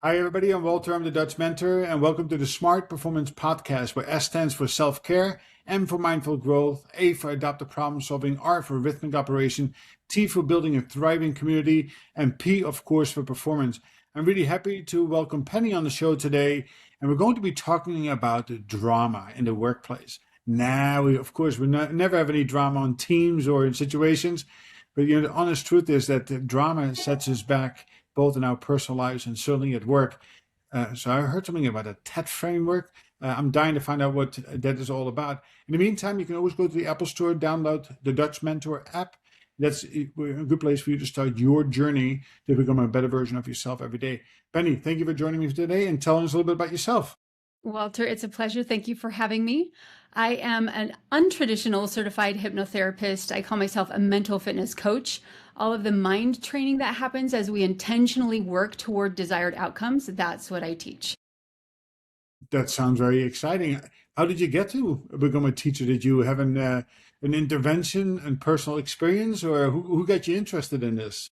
Hi, everybody. I'm Walter. I'm the Dutch mentor, and welcome to the S.M.A.R.T Performance Podcast, where S stands for self-care, M for mindful growth, A for adaptive problem solving, R for rhythmic operation, T for building a thriving community, and P, of course, for performance. I'm really happy to welcome Pennie on the show today, and we're going to be talking about the drama in the workplace. Now, we never have any drama on teams or in situations, but the honest truth is that the drama sets us back both in our personal lives and certainly at work. So I heard something about a TED framework. I'm dying to find out what that is all about. In the meantime, you can always go to the Apple Store, download the Dutch Mentor app. That's a good place for you to start your journey to become a better version of yourself every day. Pennie, thank you for joining me today and telling us a little bit about yourself. Walter, it's a pleasure. Thank you for having me. I am an untraditional certified hypnotherapist. I call myself a mental fitness coach. All of the mind training that happens as we intentionally work toward desired outcomes, that's what I teach. That sounds very exciting. How did you get to become a teacher? Did you have an intervention and personal experience, or who got you interested in this?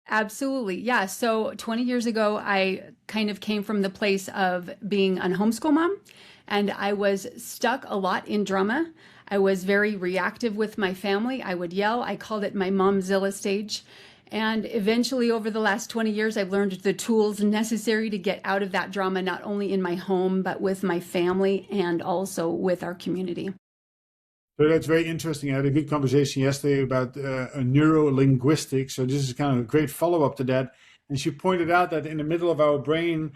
Absolutely. Yeah. So 20 years ago, I kind of came from the place of being a homeschool mom, and I was stuck a lot in drama. I was very reactive with my family. I would yell. I called it my momzilla stage. And eventually, over the last 20 years, I've learned the tools necessary to get out of that drama, not only in my home, but with my family and also with our community. So that's very interesting. I had a good conversation yesterday about neuro-linguistics. So this is kind of a great follow-up to that. And she pointed out that in the middle of our brain,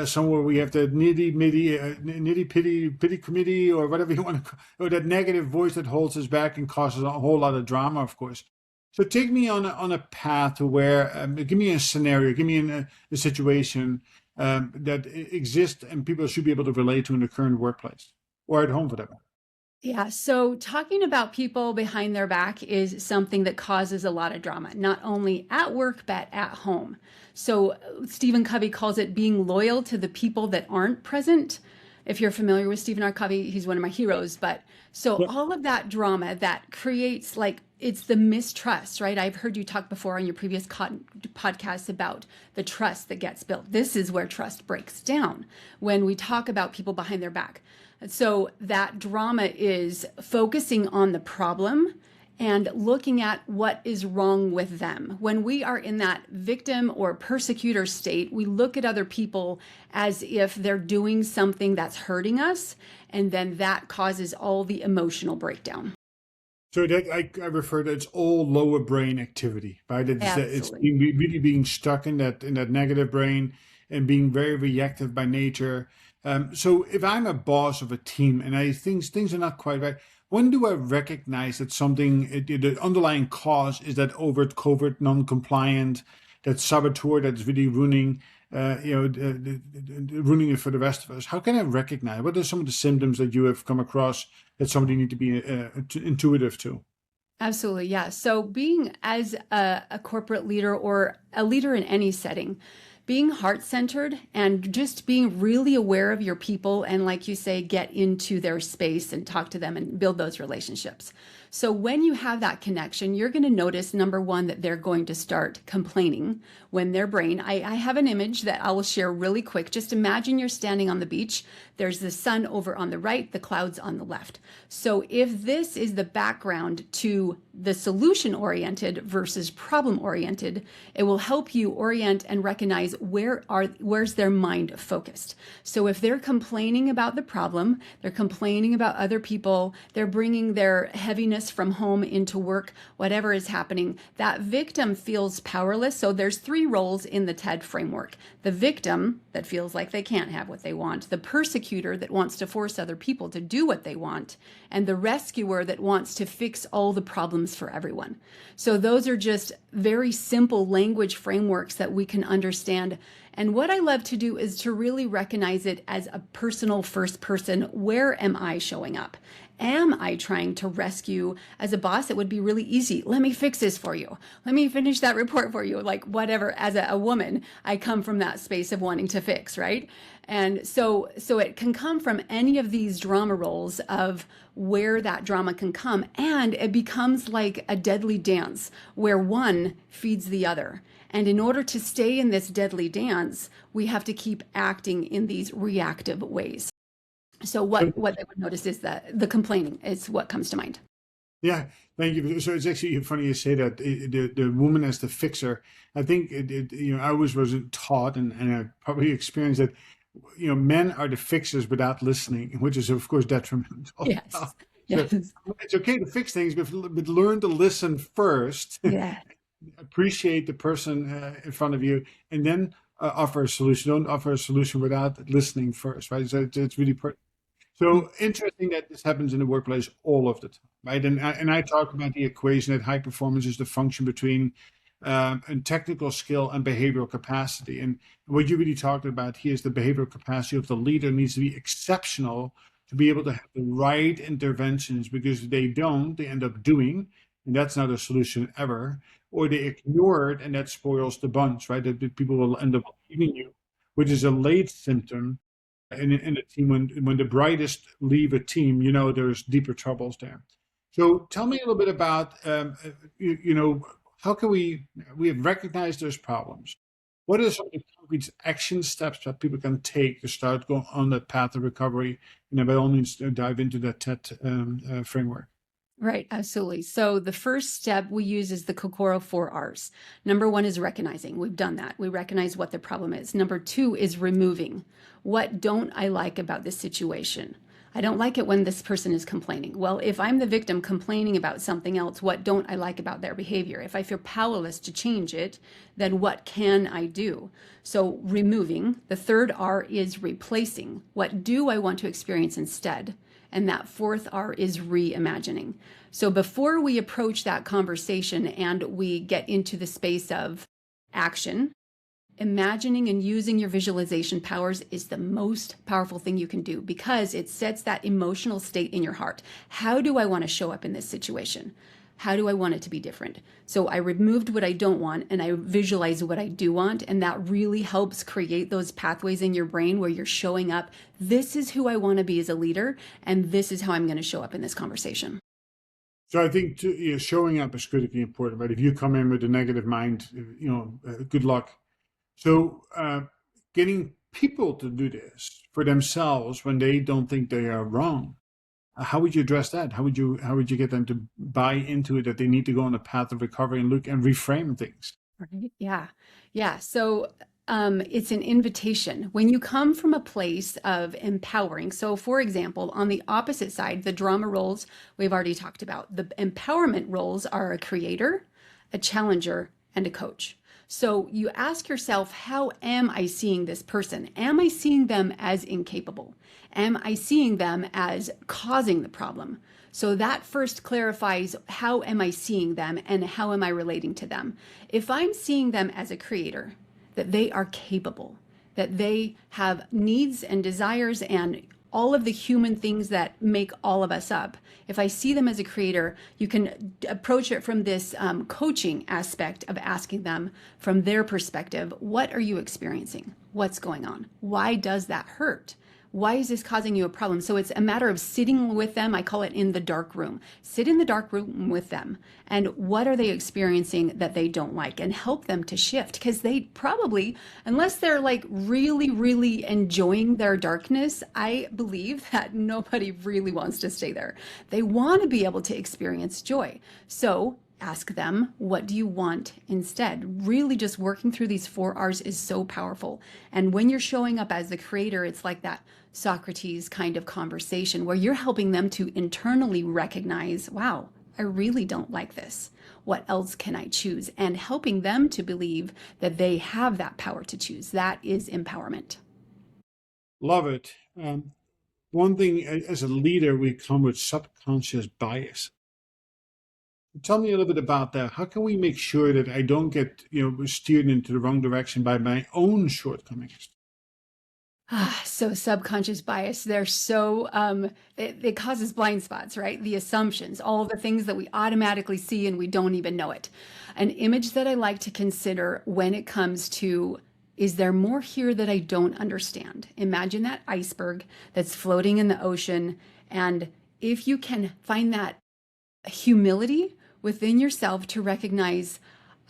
somewhere we have the nitty-pitty committee, or whatever you want to call it, or that negative voice that holds us back and causes a whole lot of drama, of course. So take me on a path to where, give me a scenario, give me a situation that exists and people should be able to relate to in the current workplace or at home for that matter. Yeah, so talking about people behind their back is something that causes a lot of drama, not only at work, but at home. So Stephen Covey calls it being loyal to the people that aren't present. If you're familiar with Stephen R. Covey, he's one of my heroes. But so Yep. all of that drama that creates, like, it's the mistrust, right? I've heard you talk before on your previous podcasts about the trust that gets built. This is where trust breaks down when we talk about people behind their back. So that drama is focusing on the problem and looking at what is wrong with them. When we are in that victim or persecutor state, we look at other people as if they're doing something that's hurting us, and then that causes all the emotional breakdown. So that I refer to it's all lower brain activity, right? It's Absolutely. really being stuck in that negative brain and being very reactive by nature. So if I'm a boss of a team and I think things are not quite right, when do I recognize that the underlying cause is that overt, covert, non-compliant, that saboteur that's really ruining, ruining it for the rest of us? How can I recognize? What are some of the symptoms that you have come across that somebody need to be intuitive to? Absolutely. Yeah. So being as a corporate leader or a leader in any setting, being heart-centered and just being really aware of your people and, like you say, get into their space and talk to them and build those relationships. So when you have that connection, you're going to notice, number one, that they're going to start complaining when their brain, I have an image that I will share really quick. Just imagine you're standing on the beach. There's the sun over on the right, the clouds on the left. So if this is the background to the solution-oriented versus problem-oriented, it will help you orient and recognize where's their mind focused. So if they're complaining about the problem, they're complaining about other people, they're bringing their heaviness from home into work, whatever is happening, that victim feels powerless. So there's three roles in the TED framework: the victim that feels like they can't have what they want, the persecutor that wants to force other people to do what they want, and the rescuer that wants to fix all the problems for everyone. So those are just very simple language frameworks that we can understand. And what I love to do is to really recognize it as a personal first person. Where am I showing up? Am I trying to rescue? As a boss, it would be really easy. Let me fix this for you. Let me finish that report for you. Like, whatever. As a woman, I come from that space of wanting to fix, right? And so it can come from any of these drama roles of where that drama can come. And it becomes like a deadly dance where one feeds the other. And in order to stay in this deadly dance, we have to keep acting in these reactive ways. So what they would notice is that the complaining is what comes to mind. Yeah, thank you. So it's actually funny you say that the woman as the fixer. I think I always wasn't taught, and I probably experienced that. Men are the fixers without listening, which is of course detrimental. Yes. So Yes. it's okay to fix things, but learn to listen first. Yeah. Appreciate the person in front of you, and then offer a solution. Don't offer a solution without listening first, right? So it's really so interesting that this happens in the workplace all of the time, right? And I talk about the equation that high performance is the function between and technical skill and behavioral capacity. And what you really talked about here is the behavioral capacity of the leader needs to be exceptional to be able to have the right interventions, because if they don't, they end up doing, and that's not a solution ever, or they ignore it, and that spoils the bunch, right? That people will end up leaving you, which is a late symptom in a team. When the brightest leave a team, there's deeper troubles there. So tell me a little bit about how can we have recognized those problems. What are some of the concrete action steps that people can take to start going on that path of recovery? And by all means, dive into that TED framework. Right, absolutely. So the first step we use is the Kokoro 4 Rs. Number one is recognizing. We've done that. We recognize what the problem is. Number two is removing. What don't I like about this situation? I don't like it when this person is complaining. Well, if I'm the victim complaining about something else, what don't I like about their behavior? If I feel powerless to change it, then what can I do? So removing. The third R is replacing. What do I want to experience instead? And that fourth R is reimagining. So before we approach that conversation and we get into the space of action, imagining and using your visualization powers is the most powerful thing you can do, because it sets that emotional state in your heart. How do I want to show up in this situation? How do I want it to be different? So I removed what I don't want and I visualize what I do want. And that really helps create those pathways in your brain where you're showing up. This is who I want to be as a leader, and this is how I'm going to show up in this conversation. So I think showing up is critically important, right? If you come in with a negative mind, good luck. So getting people to do this for themselves when they don't think they are wrong. How would you address that? How would you get them to buy into it, that they need to go on a path of recovery and look and reframe things? Right. Yeah. So it's an invitation. When you come from a place of empowering. So for example, on the opposite side, the drama roles we've already talked about. The empowerment roles are a creator, a challenger, and a coach. So you ask yourself, how am I seeing this person? Am I seeing them as incapable? Am I seeing them as causing the problem? So that first clarifies, how am I seeing them and how am I relating to them? If I'm seeing them as a creator, that they are capable, that they have needs and desires and all of the human things that make all of us up. If I see them as a creator, you can approach it from this coaching aspect of asking them from their perspective, what are you experiencing? What's going on? Why does that hurt? Why is this causing you a problem? So it's a matter of sitting with them. I call it in the dark room. Sit in the dark room with them. And what are they experiencing that they don't like? And help them to shift. Because they probably, unless they're like really, really enjoying their darkness, I believe that nobody really wants to stay there. They want to be able to experience joy. So ask them, what do you want instead? Really just working through these 4 R's is so powerful. And when you're showing up as the creator, it's like that Socrates kind of conversation where you're helping them to internally recognize, wow, I really don't like this. What else can I choose? And helping them to believe that they have that power to choose. That is empowerment. Love it. One thing, as a leader, we come with subconscious bias. Tell me a little bit about that. How can we make sure that I don't get, steered into the wrong direction by my own shortcomings? So subconscious bias, they're so, it causes blind spots, right? The assumptions, all the things that we automatically see and we don't even know it. An image that I like to consider when it comes to, is there more here that I don't understand? Imagine that iceberg that's floating in the ocean. And if you can find that humility within yourself to recognize,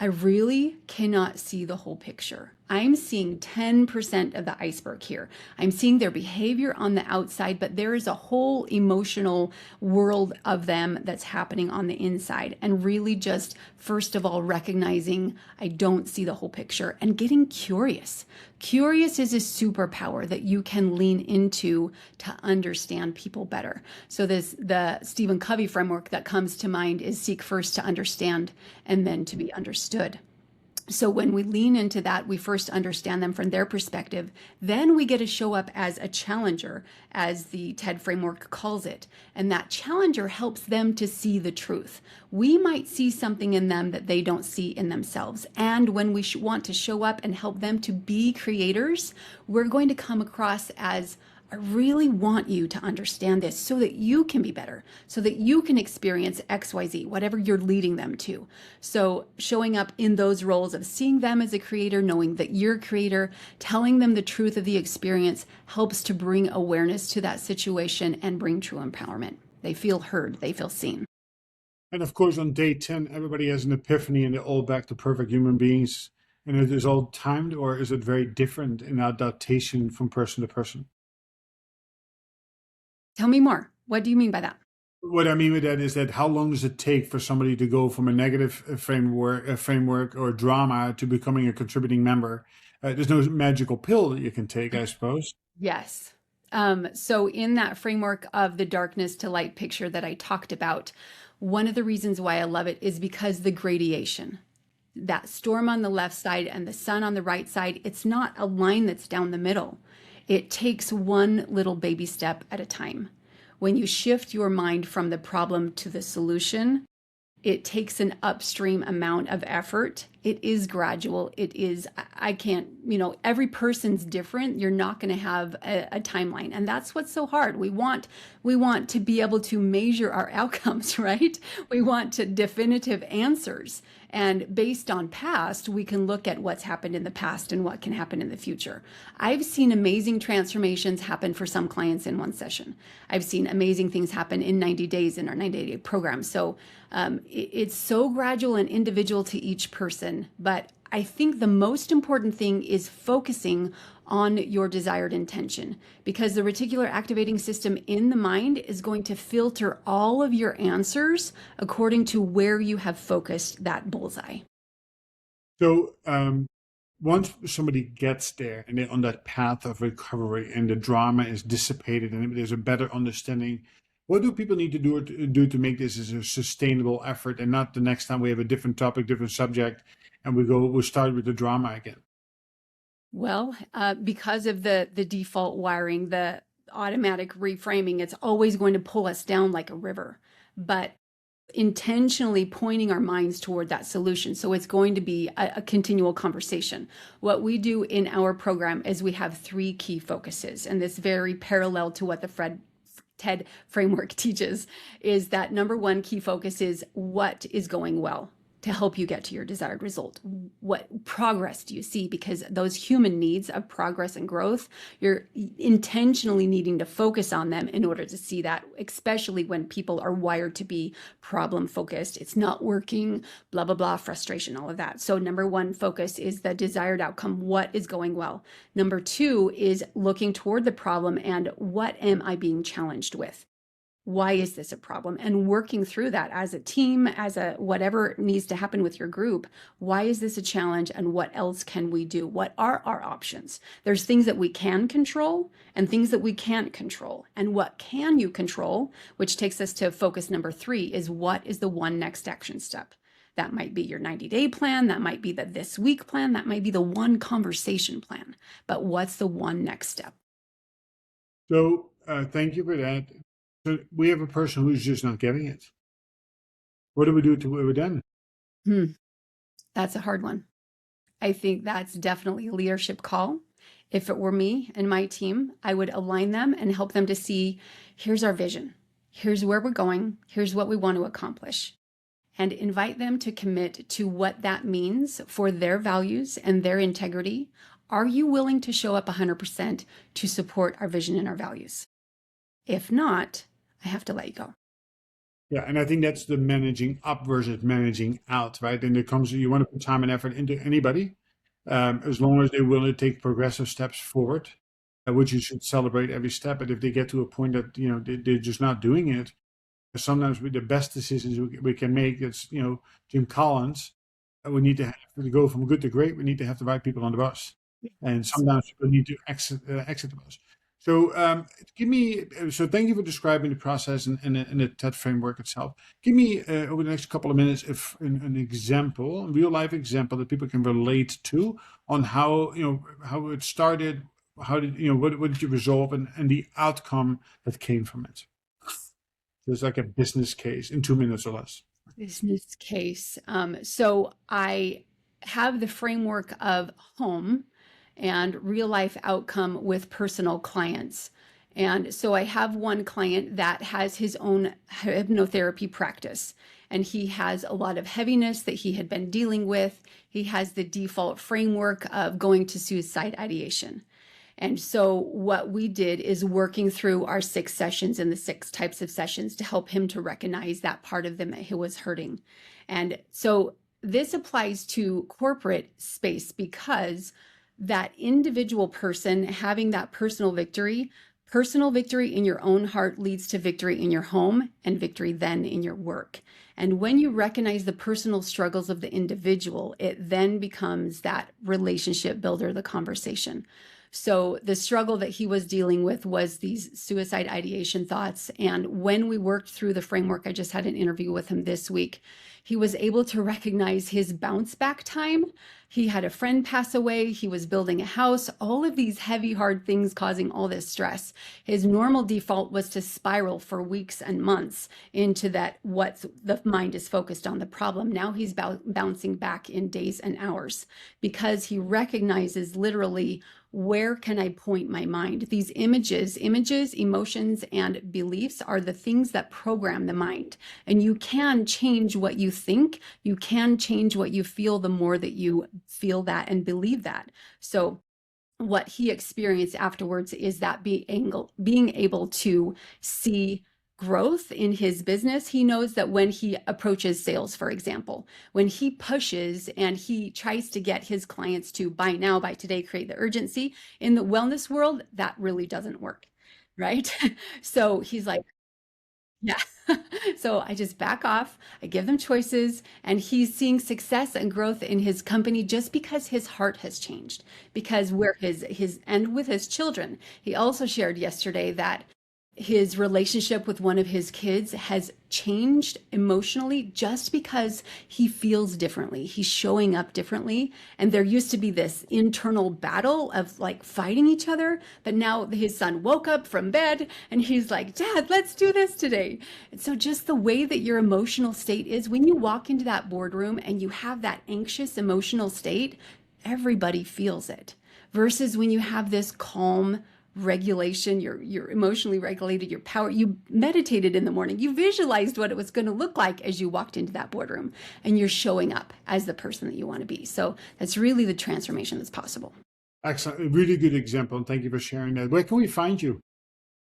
I really cannot see the whole picture. I'm seeing 10% of the iceberg here. I'm seeing their behavior on the outside, but there is a whole emotional world of them that's happening on the inside. And really just, first of all, recognizing I don't see the whole picture and getting curious. Curious is a superpower that you can lean into to understand people better. So the Stephen Covey framework that comes to mind is seek first to understand and then to be understood. So when we lean into that, we first understand them from their perspective. Then we get to show up as a challenger, as the TED framework calls it. And that challenger helps them to see the truth. We might see something in them that they don't see in themselves. And when we want to show up and help them to be creators, we're going to come across as, I really want you to understand this so that you can be better, so that you can experience XYZ, whatever you're leading them to. So showing up in those roles of seeing them as a creator, knowing that you're a creator, telling them the truth of the experience helps to bring awareness to that situation and bring true empowerment. They feel heard, they feel seen. And of course, on day 10, everybody has an epiphany and they're all back to perfect human beings. And it is all timed, or is it very different in adaptation from person to person? Tell me more. What do you mean by that? What I mean with that is that how long does it take for somebody to go from a negative framework or drama to becoming a contributing member? There's no magical pill that you can take, I suppose. Yes. So in that framework of the darkness to light picture that I talked about, one of the reasons why I love it is because the gradation, that storm on the left side and the sun on the right side, it's not a line that's down the middle. It takes one little baby step at a time. When you shift your mind from the problem to the solution, it takes an upstream amount of effort. It is gradual. It is, I can't, every person's different. You're not going to have a timeline. And that's what's so hard. We want to be able to measure our outcomes, right? We want definitive answers. And based on past, we can look at what's happened in the past and what can happen in the future. I've seen amazing transformations happen for some clients in one session. I've seen amazing things happen in 90 days in our 90-day program. So it's so gradual and individual to each person. But I think the most important thing is focusing on your desired intention, because the reticular activating system in the mind is going to filter all of your answers according to where you have focused that bullseye. So once somebody gets there and they're on that path of recovery and the drama is dissipated and there's a better understanding, what do people need to do to make this as a sustainable effort and not the next time we have a different topic, different subject, and we'll start with the drama again? Well, because of the default wiring, the automatic reframing, it's always going to pull us down like a river, but intentionally pointing our minds toward that solution. So it's going to be a continual conversation. What we do in our program is we have 3 key focuses, and this very parallel to what the TED framework teaches, is that number 1 key focus is what is going well to help you get to your desired result. What progress do you see? Because those human needs of progress and growth, you're intentionally needing to focus on them in order to see that, especially when people are wired to be problem focused. It's not working, blah, blah, blah, frustration, all of that. So number 1 focus is the desired outcome. What is going well? Number 2 is looking toward the problem and what am I being challenged with? Why is this a problem? And working through that as a team, as a whatever needs to happen with your group. Why is this a challenge and what else can we do? What are our options? There's things that we can control and things that we can't control. And what can you control, which takes us to focus number 3, is what is the one next action step? That might be your 90-day plan. That might be the this week plan. That might be the one conversation plan. But what's the one next step? So thank you for that. So we have a person who's just not getting it. What do we do to it then? That's a hard one. I think that's definitely a leadership call. If it were me and my team, I would align them and help them to see, here's our vision. Here's where we're going. Here's what we want to accomplish. And invite them to commit to what that means for their values and their integrity. Are you willing to show up 100% to support our vision and our values? If not, I have to let you go. Yeah, and I think that's the managing up versus managing out, right? And it comes, you want to put time and effort into anybody, as long as they're willing to take progressive steps forward, which you should celebrate every step. But if they get to a point that, they're just not doing it, sometimes with the best decisions we can make, it's, Jim Collins, we need to go from good to great. We need to have the right people on the bus. And sometimes people need to exit the bus. So thank you for describing the process and the TED framework itself. Give me over the next couple of minutes if an example, a real life example that people can relate to on how it started, how did what did you resolve, and the outcome that came from it. There's like a business case in 2 minutes or less. Business case. So I have the framework of home and real life outcome with personal clients. And so I have one client that has his own hypnotherapy practice, and he has a lot of heaviness that he had been dealing with. He has the default framework of going to suicide ideation. And so what we did is working through our 6 sessions and the 6 types of sessions to help him to recognize that part of them that he was hurting. And so this applies to corporate space because that individual person having that personal victory in your own heart leads to victory in your home and victory then in your work. And when you recognize the personal struggles of the individual, it then becomes that relationship builder, the conversation. So the struggle that he was dealing with was these suicide ideation thoughts. And when we worked through the framework, I just had an interview with him this week, he was able to recognize his bounce back time. He had a friend pass away. He was building a house, all of these heavy, hard things causing all this stress. His normal default was to spiral for weeks and months into that what the mind is focused on, the problem. Now he's bouncing back in days and hours because he recognizes literally, where can I point my mind? These images, emotions, and beliefs are the things that program the mind. And you can change what you think. You can change what you feel the more that you feel that and believe that. So what he experienced afterwards is that being able to see growth in his business. He knows that when he approaches sales, for example, when he pushes and he tries to get his clients to buy now, buy today, create the urgency in the wellness world, that really doesn't work, right? So he's like, yeah. So I just back off. I give them choices, and he's seeing success and growth in his company just because his heart has changed. Because where his and with his children, he also shared yesterday that his relationship with one of his kids has changed emotionally just because he feels differently. He's showing up differently. And there used to be this internal battle of like fighting each other. But now his son woke up from bed and he's like, Dad, let's do this today. And so just the way that your emotional state is when you walk into that boardroom and you have that anxious emotional state, everybody feels it. Versus when you have this calm, regulation, you're emotionally regulated, your power, you meditated in the morning, you visualized what it was going to look like as you walked into that boardroom, and you're showing up as the person that you want to be. So that's really the transformation that's possible. Excellent. A really good example. And thank you for sharing that. Where can we find you?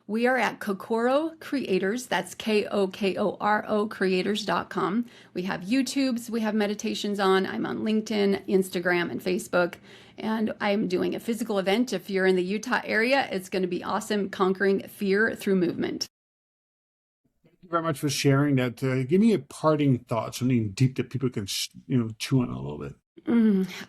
We are at Kokoro Creators. That's KOKORO creators.com. We have YouTubes, we have meditations on. I'm on LinkedIn, Instagram, and Facebook. And I'm doing a physical event. If you're in the Utah area, it's going to be awesome, conquering fear through movement. Thank you very much for sharing that. Give me a parting thought, something deep that people can, chew on a little bit.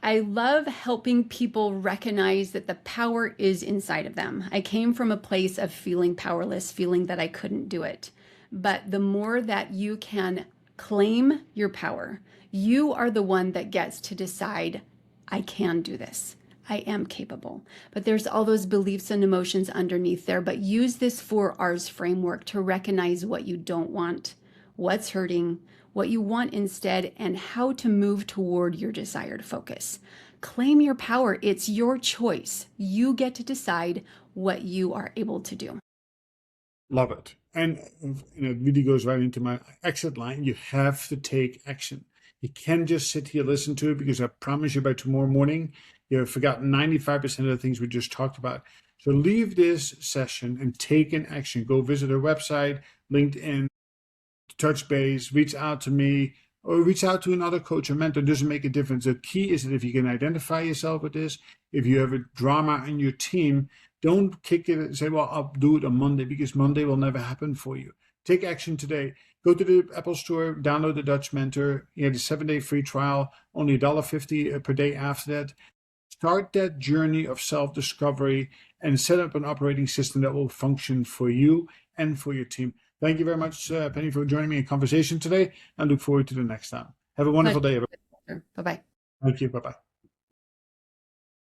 I love helping people recognize that the power is inside of them. I came from a place of feeling powerless, feeling that I couldn't do it. But the more that you can claim your power, you are the one that gets to decide, I can do this. I am capable. But there's all those beliefs and emotions underneath there. But use this 4 R's framework to recognize what you don't want, what's hurting, what you want instead, and how to move toward your desired focus. Claim your power. It's your choice. You get to decide what you are able to do. Love it. And it really goes right into my exit line. You have to take action. You can't just sit here, listen to it, because I promise you by tomorrow morning, you've forgotten 95% of the things we just talked about. So leave this session and take an action. Go visit our website, LinkedIn, touch base, reach out to me, or reach out to another coach or mentor. It doesn't make a difference. The key is that if you can identify yourself with this, if you have a drama in your team, don't kick it and say, well, I'll do it on Monday, because Monday will never happen for you. Take action today. Go to the Apple Store, download the Dutch Mentor. You have a 7-day free trial, only $1.50 per day after that. Start that journey of self-discovery and set up an operating system that will function for you and for your team. Thank you very much, Pennie, for joining me in conversation today. I look forward to the next time. Have a wonderful day, everyone. Bye-bye. Thank you. Bye-bye.